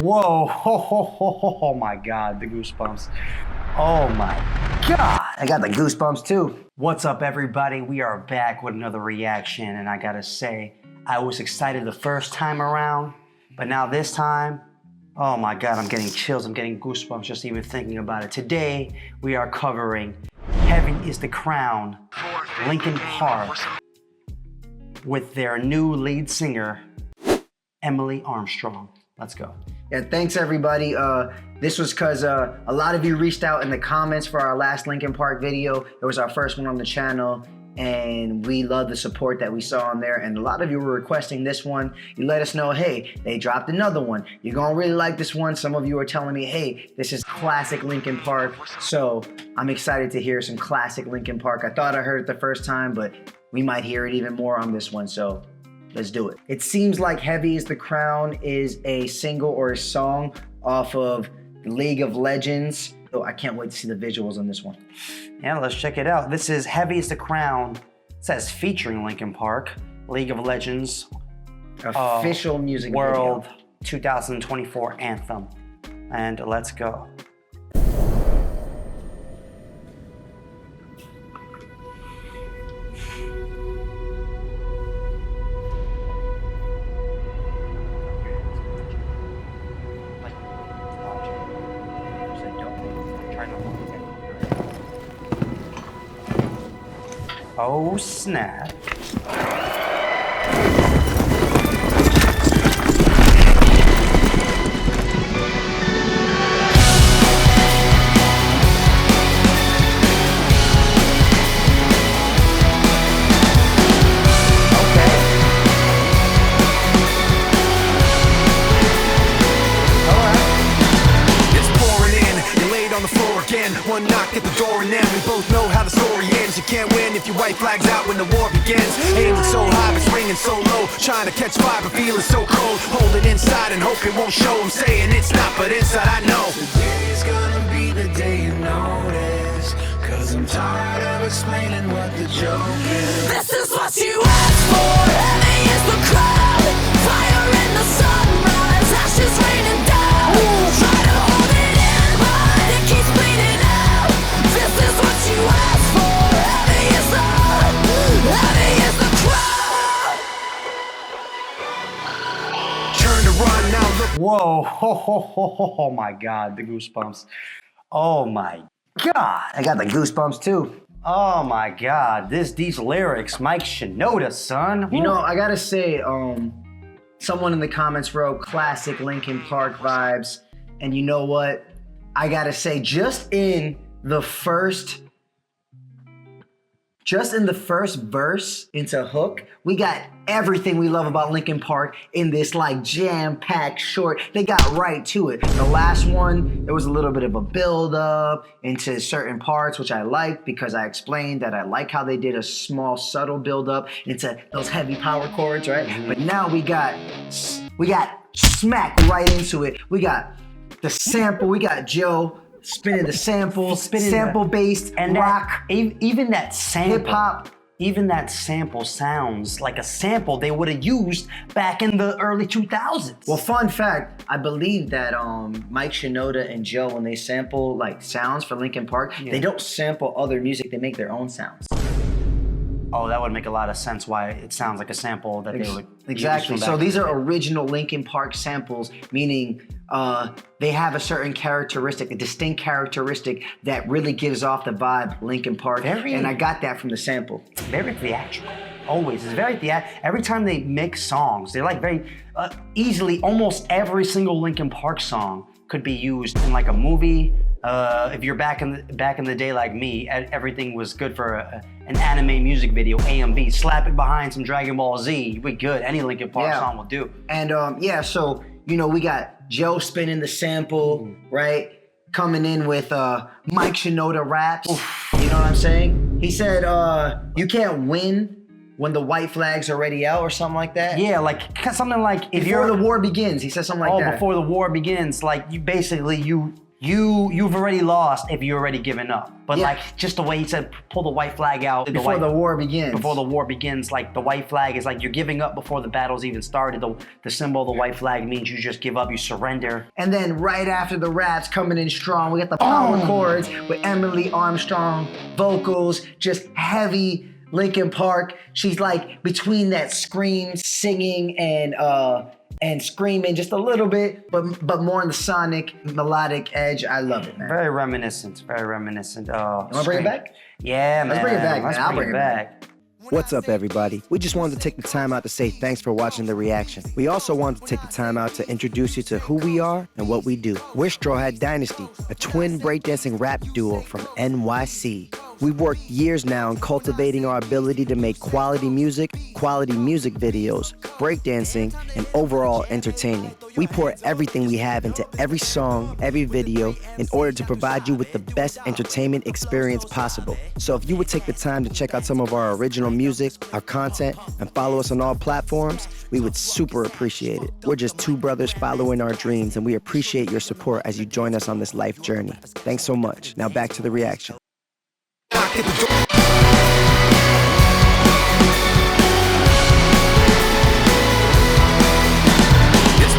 Whoa, oh my God, the goosebumps. Oh my God. I got the goosebumps too. What's up, everybody? We are back with another reaction, and I gotta say, I was excited the first time around, but now this time, oh my God, I'm getting chills, I'm getting goosebumps just even thinking about it. Today, we are covering Heavy is the Crown, Linkin Park, with their new lead singer, Emily Armstrong. Let's go. Yeah, thanks everybody. This was because a lot of you reached out in the comments for our last Linkin Park video. It was our first one on the channel, and we love the support that we saw on there. And a lot of you were requesting this one. You let us know, hey, they dropped another one. You're gonna really like this one. Some of you are telling me, hey, this is classic Linkin Park. So I'm excited to hear some classic Linkin Park. I thought I heard it the first time, but we might hear it even more on this one. So let's do it. It seems like Heavy is the Crown is a single or a song off of League of Legends. Oh, I can't wait to see the visuals on this one. Yeah, let's check it out. This is Heavy is the Crown. It says featuring Linkin Park, League of Legends. Official music World video. 2024 anthem. And let's go. Oh snap. One knock at the door and then we both know how the story ends. You can't win if your white flag's out when the war begins. Aiming so high but swinging so low, trying to catch fire but feeling so cold. Hold it inside and hope it won't show. I'm saying it's not, but inside I know today's gonna be the day you notice, cause I'm tired of explaining what the joke is. This is what you asked for. Heavy is the crowd. Fire in the sunrise, ashes raining down. Try to hold it in, but it keeps bleeding out. This is what you asked for. Heavy is the crowd. Turn to run now. Look. Whoa, oh my God, the goosebumps. Oh my God. I got the goosebumps too. Oh my God, these lyrics, Mike Shinoda, son. You know, I gotta say, someone in the comments wrote classic Linkin Park vibes. And you know what? I gotta say, just in the first verse into hook, we got everything we love about Linkin Park in this like jam-packed short. They got right to it. The last one, there was a little bit of a build-up into certain parts, which I liked because I explained that I like how they did a small, subtle build-up into those heavy power chords, right? Mm-hmm. But now we got smack right into it. We got the sample, we got Joe spinning the sample, sample-based and rock, even that sample, hip-hop. Even that sample sounds like a sample they would have used back in the early 2000s. Well, fun fact, I believe that Mike Shinoda and Joe, when they sample like sounds for Linkin Park, they don't sample other music, they make their own sounds. Oh, that would make a lot of sense why it sounds like a sample that they would exactly. So these are original Linkin Park samples, meaning they have a certain characteristic, a distinct characteristic that really gives off the vibe Linkin Park. And I got that from the sample. Very theatrical. Always. It's very theatrical. Every time they make songs, they're like very easily, almost every single Linkin Park song could be used in like a movie. If you're back in the day like me, everything was good for an anime music video, AMV. Slap it behind some Dragon Ball Z, we good. Any Linkin Park song will do. And so you know we got Joe spinning the sample, right? Coming in with Mike Shinoda raps. You know what I'm saying? He said you can't win when the white flag's already out or something like that. Yeah, like something like before the war begins. He said something like that. Oh, before the war begins, like you basically you you've already lost if you're already given up. But like just the way he said, pull the white flag out before the war begins. Before the war begins, like the white flag is like you're giving up before the battle's even started. The symbol of the white flag means you just give up, you surrender. And then right after the raps coming in strong, we got the power chords with Emily Armstrong vocals, just heavy Linkin Park. She's like between that scream, singing, and screaming just a little bit, but more on the sonic, melodic edge. I love it, man. Very reminiscent. You wanna bring it back? Yeah, man. Let's bring it back, man. I'll bring it back. What's up, everybody? We just wanted to take the time out to say thanks for watching the reaction. We also wanted to take the time out to introduce you to who we are and what we do. We're Strawhat Dynasty, a twin breakdancing rap duo from NYC. We've worked years now in cultivating our ability to make quality music videos, breakdancing, and overall entertaining. We pour everything we have into every song, every video, in order to provide you with the best entertainment experience possible. So if you would take the time to check out some of our original music, our content, and follow us on all platforms, we would super appreciate it. We're just two brothers following our dreams, and we appreciate your support as you join us on this life journey. Thanks so much. Now back to the reaction. It's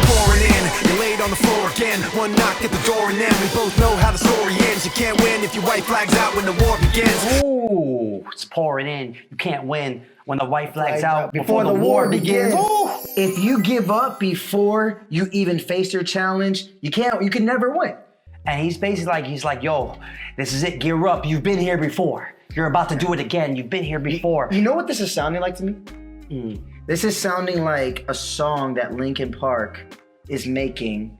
pouring in, you're laid on the floor again. One knock at the door and then we both know how the story ends. You can't win if your white flag's out when the war begins. Ooh, it's pouring in. You can't win when the white flag's out before the war begins. If you give up before you even face your challenge, you can never win. And he's basically he's like, yo, this is it, gear up. You've been here before. You're about to do it again. You've been here before. You know what this is sounding like to me? This is sounding like a song that Linkin Park is making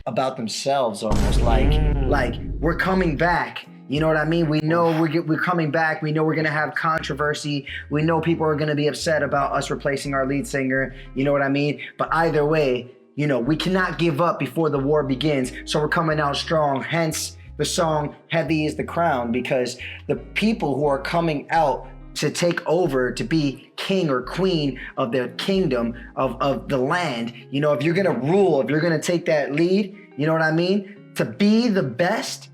about themselves almost. Like we're coming back. You know what I mean? We know we're coming back. We know we're gonna have controversy. We know people are gonna be upset about us replacing our lead singer. You know what I mean? But either way, you know, we cannot give up before the war begins. So we're coming out strong. Hence the song Heavy is the Crown, because the people who are coming out to take over, to be king or queen of the kingdom of the land, you know, if you're gonna rule, if you're gonna take that lead, you know what I mean? To be the best,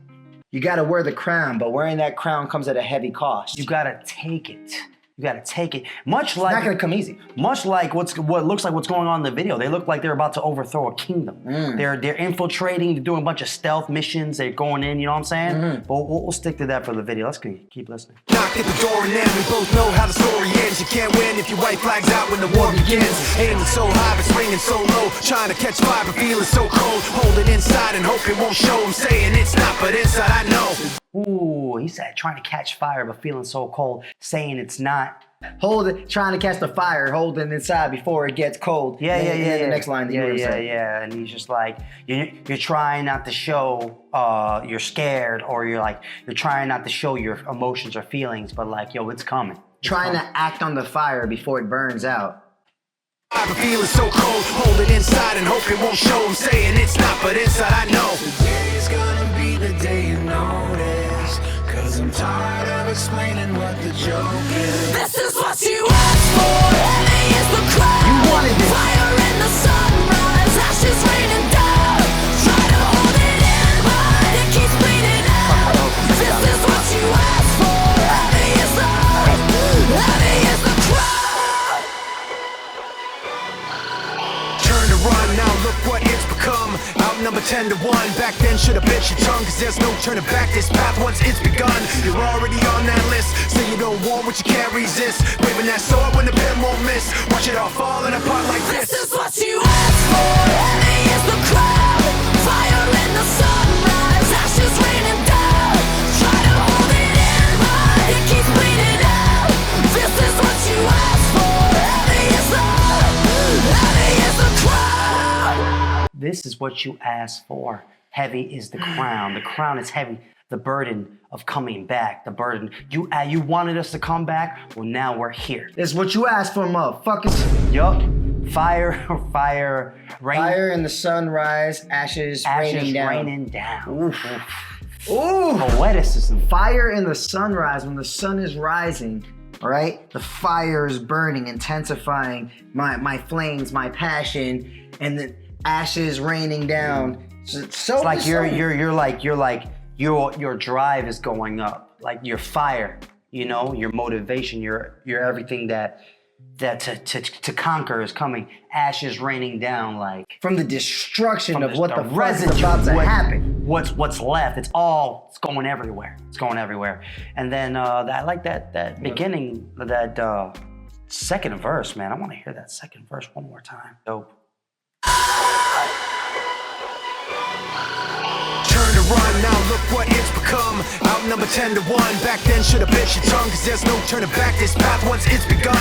you gotta wear the crown, but wearing that crown comes at a heavy cost. You gotta take it. You gotta take it. Much like it's not gonna come easy. Much like what looks like what's going on in the video. They look like they're about to overthrow a kingdom. They're infiltrating, they're doing a bunch of stealth missions. They're going in. You know what I'm saying? But we'll stick to that for the video. Let's keep listening. Knock at the door and then we both know how the story ends. You can't win if your white flag's out when the war begins. Aiming so high but swinging so low, trying to catch fire but feeling so cold. Hold it inside and hope it won't show. I'm saying it's not, but inside I know. Ooh, he said trying to catch fire but feeling so cold, saying it's not. Hold it, trying to catch the fire, holding it inside before it gets cold. Yeah. The next line that you were saying. Yeah. And he's just like, you're trying not to show you're scared, or you're trying not to show your emotions or feelings, but like, yo, it's coming. Trying to act on the fire before it burns out. I'm feeling so cold, hold it inside and hope it won't show. I'm saying it's not, but inside I know. Today's gonna be the day you notice, 'cause I'm tired of explaining what the joke is. This is what you asked for. Heavy is the crown. You wanted this. Fire in the sunrise, ashes raining down. Try to hold it in, but it keeps bleeding out. This is what you asked for. Heavy is the crown. Turn to run, now look what it's become. Outnumbered 10-1, back then should've bit your tongue, 'cause there's no turning back this path once it's begun. You're already on that list, so you don't want what you can't resist. Waving that sword when the pen won't miss. Watch it all falling apart like this. This is what you asked for. Heavy is the crown. Fire in the sunrise, ashes raining down. Try to hold it in, but it keeps bleeding out. This is what you asked for. Heavy is the crown. This is what you asked for. Heavy is the crown. The crown is heavy. The burden of coming back. The burden. You wanted us to come back. Well, now we're here. This is what you asked for, motherfuckers. Yup. Fire, rain. Fire in the sunrise, ashes raining down. Oof. Ooh. Poeticism. Fire in the sunrise, when the sun is rising, all right? The fire is burning, intensifying my flames, my passion, and the ashes raining down. It's like your drive is going up, like your fire, you know, your motivation, your everything that to conquer is coming. Ashes raining down, like from the destruction of what the fuck is residue, about to happen. What's left? It's going everywhere. It's going everywhere. And then I like that beginning, that second verse, man. I want to hear that second verse one more time. Dope. Turn to run, now look what it's become. Outnumbered 10 to 1. Back then should have bit your tongue, cause there's no turning back this path once it's begun.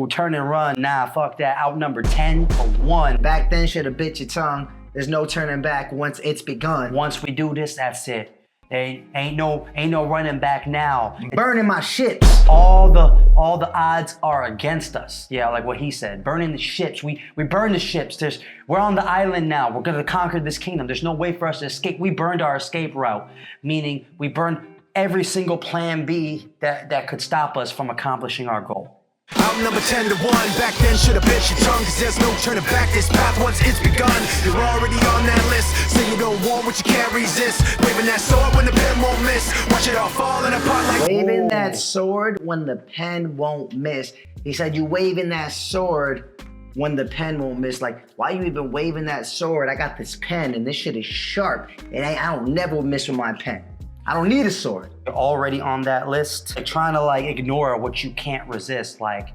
Turn and run. Nah, fuck that. Outnumbered 10 to 1. Back then should have bit your tongue. There's no turning back once it's begun. Once we do this, that's it. Ain't no running back now. Burning my ships. All the odds are against us. Yeah, like what he said. Burning the ships. We burn the ships. We're on the island now. We're gonna conquer this kingdom. There's no way for us to escape. We burned our escape route, meaning we burned every single plan B that could stop us from accomplishing our goal. Outnumbered 10 to 1. Back then should have bit your tongue, cause there's no turning back this path once it's begun. You're already on that list, say you don't want what you can't resist. Waving that sword when the pen won't miss. Watch it all falling apart like waving that sword when the pen won't miss. He said you waving that sword when the pen won't miss. Like, why you even waving that sword? I got this pen and this shit is sharp. I don't never miss with my pen. I don't need a sword. You're already on that list. Like, trying to like ignore what you can't resist. Like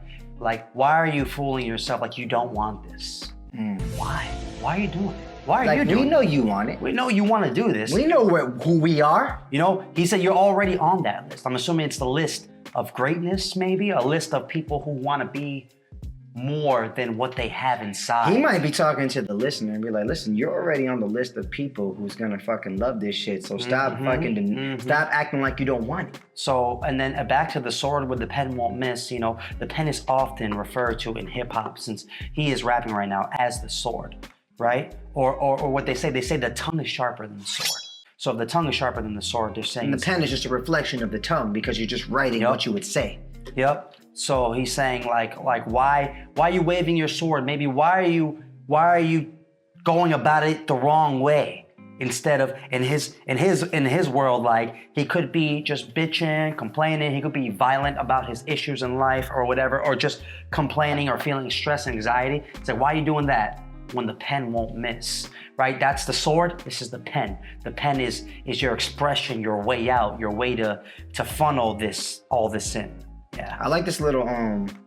why are you fooling yourself? Like you don't want this. Why? Why are you doing it? Why are you doing it? We know you want it. We know you want to do this. We know who we are. You know, he said you're already on that list. I'm assuming it's the list of greatness, maybe a list of people who want to be more than what they have inside. He might be talking to the listener and be like, listen, you're already on the list of people who's gonna fucking love this shit. So stop stop acting like you don't want it. So, and then back to the sword with the pen won't miss, you know, the pen is often referred to in hip hop, since he is rapping right now, as the sword, right? Or what they say the tongue is sharper than the sword. So if the tongue is sharper than the sword, they're saying... And the pen is just a reflection of the tongue because you're just writing what you would say. Yep. So he's saying like why are you waving your sword? Maybe why are you going about it the wrong way? Instead of in his world, like he could be just bitching, complaining, he could be violent about his issues in life or whatever, or just complaining or feeling stress and anxiety. It's like, why are you doing that when the pen won't miss? Right? That's the sword, this is the pen. The pen is your expression, your way out, your way to funnel all this in. Yeah. I like this little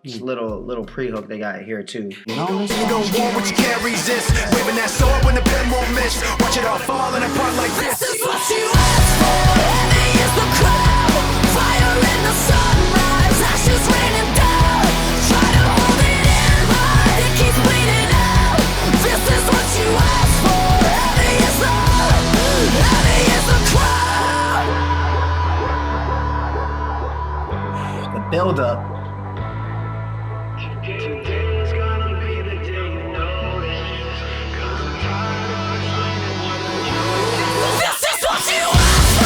little pre-hook they got here too. You don't want what you can't resist. Waving that sword when the pen won't miss. Watch it all falling apart like this. This is what you asked for. Heavy is the crowd. Fire in the sunrise. Ashes raining down. Try to hold it in, but it keeps bleeding out. This is what you asked for. Heavy is the crowd. The build up. This is what you asked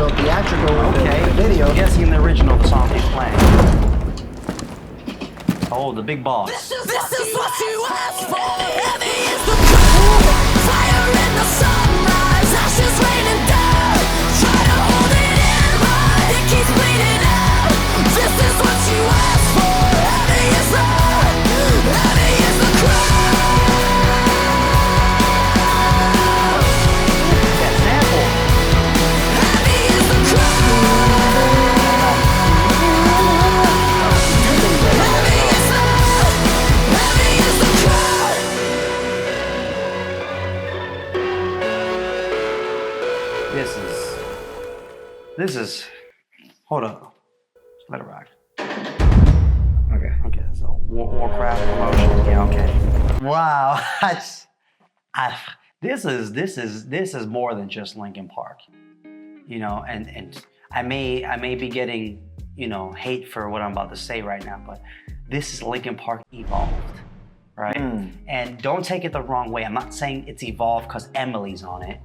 Little theatrical Okay. video. I'm guessing in the original the song he's playing. Oh, the big boss. This is what you asked for. Heavy is the crowd. Fire in the sunrise. Ashes raining down. Try to hold it in, but it keeps bleeding out. This is what you asked for. Heavy is the crowd. That sample. Heavy is the crowd. Heavy is the crowd. This is, hold up. Just let it rock. Okay. So Warcraft promotion. Yeah, okay. Wow. This is more than just Linkin Park. You know, and I may be getting, you know, hate for what I'm about to say right now, but this is Linkin Park evolved, right? And don't take it the wrong way. I'm not saying it's evolved because Emily's on it.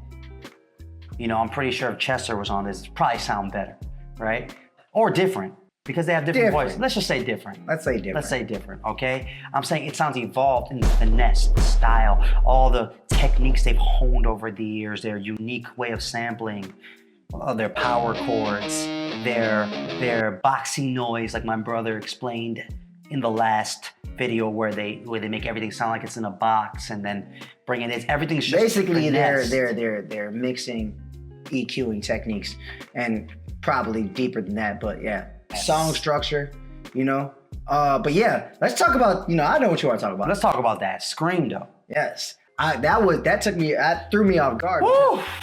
You know, I'm pretty sure if Chester was on this, it'd probably sound better, right? Or different, because they have different voices. Let's just say different. Let's say different. Let's say different, okay? I'm saying it sounds evolved in the finesse, the style, all the techniques they've honed over the years, their unique way of sampling, their power chords, their boxy noise, like my brother explained in the last video where they make everything sound like it's in a box and then bring it in. Everything's just basically finessed. they're mixing EQing techniques and probably deeper than that, but yeah. Song structure, you know. But yeah, let's talk about, you know, I know what you want to talk about. Let's talk about that scream though. Yes. That threw me off guard.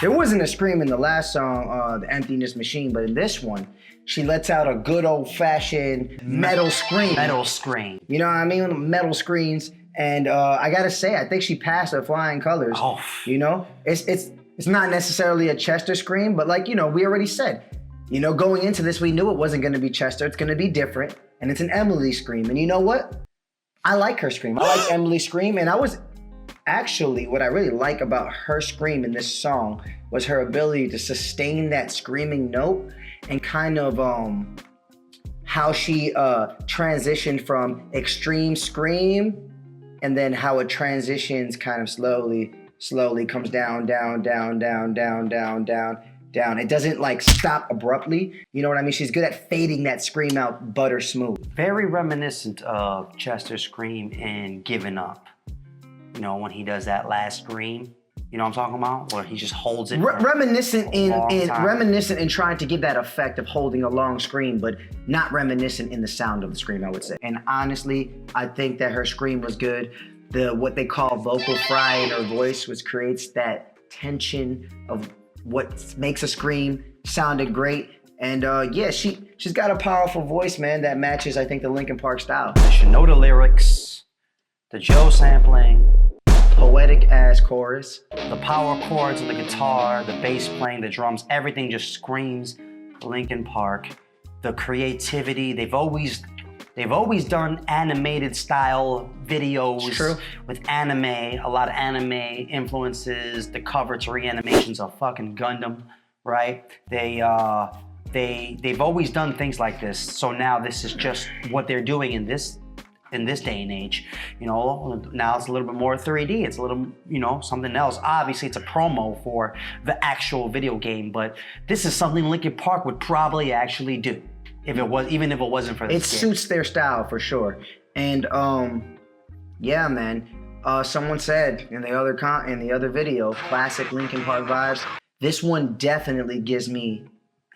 There wasn't a scream in the last song, The Emptiness Machine, but in this one, she lets out a good old-fashioned metal scream. Metal scream. You know what I mean? Metal screams. And I gotta say, I think she passed with flying colors. Oh. You know, it's not necessarily a Chester scream, but like, you know, we already said, you know, going into this, we knew it wasn't gonna be Chester. It's gonna be different, and it's an Emily scream. And you know what? I like her scream. I like Emily's scream, and actually, what I really like about her scream in this song was her ability to sustain that screaming note and kind of how she transitioned from extreme scream and then how it transitions kind of slowly comes down. It doesn't like stop abruptly. You know what I mean? She's good at fading that scream out butter smooth. Very reminiscent of Chester's scream in Giving Up. You know, when he does that last scream, you know what I'm talking about? Where he just holds it reminiscent reminiscent in trying to give that effect of holding a long scream, but not reminiscent in the sound of the scream, I would say. And honestly, I think that her scream was good. What they call vocal fry in her voice, which creates that tension of what makes a scream, sounded great. And yeah, she's got a powerful voice, man, that matches, I think, the Linkin Park style. You should know the lyrics, the Joe sampling, poetic ass chorus, the power chords of the guitar, the bass playing, the drums, everything just screams Linkin Park. The creativity, they've always done animated style videos with anime, a lot of anime influences, the cover to reanimations of fucking Gundam, right? They've always done things like this. So now this is just what they're doing in this day and age. You know, now it's a little bit more 3D. It's a little, you know, something else. Obviously, it's a promo for the actual video game, but this is something Linkin Park would probably actually do even if it wasn't for this game. It suits their style for sure. And yeah, man. Someone said in the other video, classic Linkin Park vibes. This one definitely gives me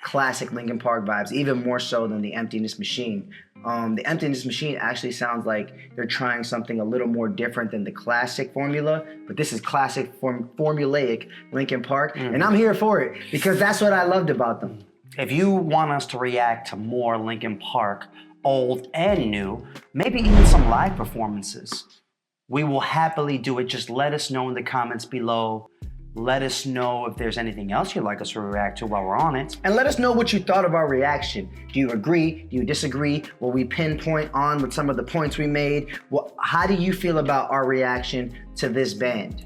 classic Linkin Park vibes, even more so than the Emptiness Machine. The Emptiness Machine actually sounds like they're trying something a little more different than the classic formula, but this is classic formulaic Linkin Park, and I'm here for it because that's what I loved about them. If you want us to react to more Linkin Park, old and new, maybe even some live performances, we will happily do it. Just let us know in the comments below. Let us know if there's anything else you'd like us to react to while we're on it. And let us know what you thought of our reaction. Do you agree? Do you disagree? Will we pinpoint on with some of the points we made? How do you feel about our reaction to this band?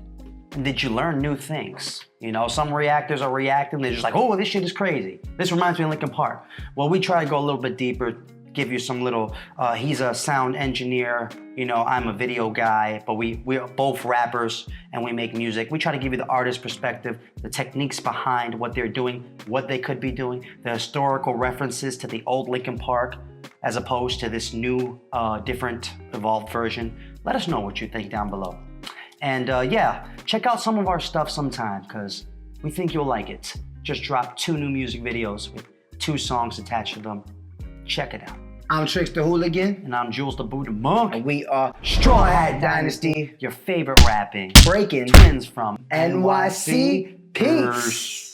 Did you learn new things? You know, some reactors are reacting, they're just like, oh, this shit is crazy. This reminds me of Linkin Park. Well, we try to go a little bit deeper, give you some little, he's a sound engineer, you know, I'm a video guy, but we're both rappers and we make music. We try to give you the artist perspective, the techniques behind what they're doing, what they could be doing, the historical references to the old Linkin Park, as opposed to this new, different, evolved version. Let us know what you think down below. And yeah, check out some of our stuff sometime because we think you'll like it. Just dropped 2 new music videos with 2 songs attached to them. Check it out. I'm Trix the Hooligan. And I'm Jules the Buddha Monk. And we are Strawhat Dynasty. Your favorite rapping breaking twins from NYC. Peace.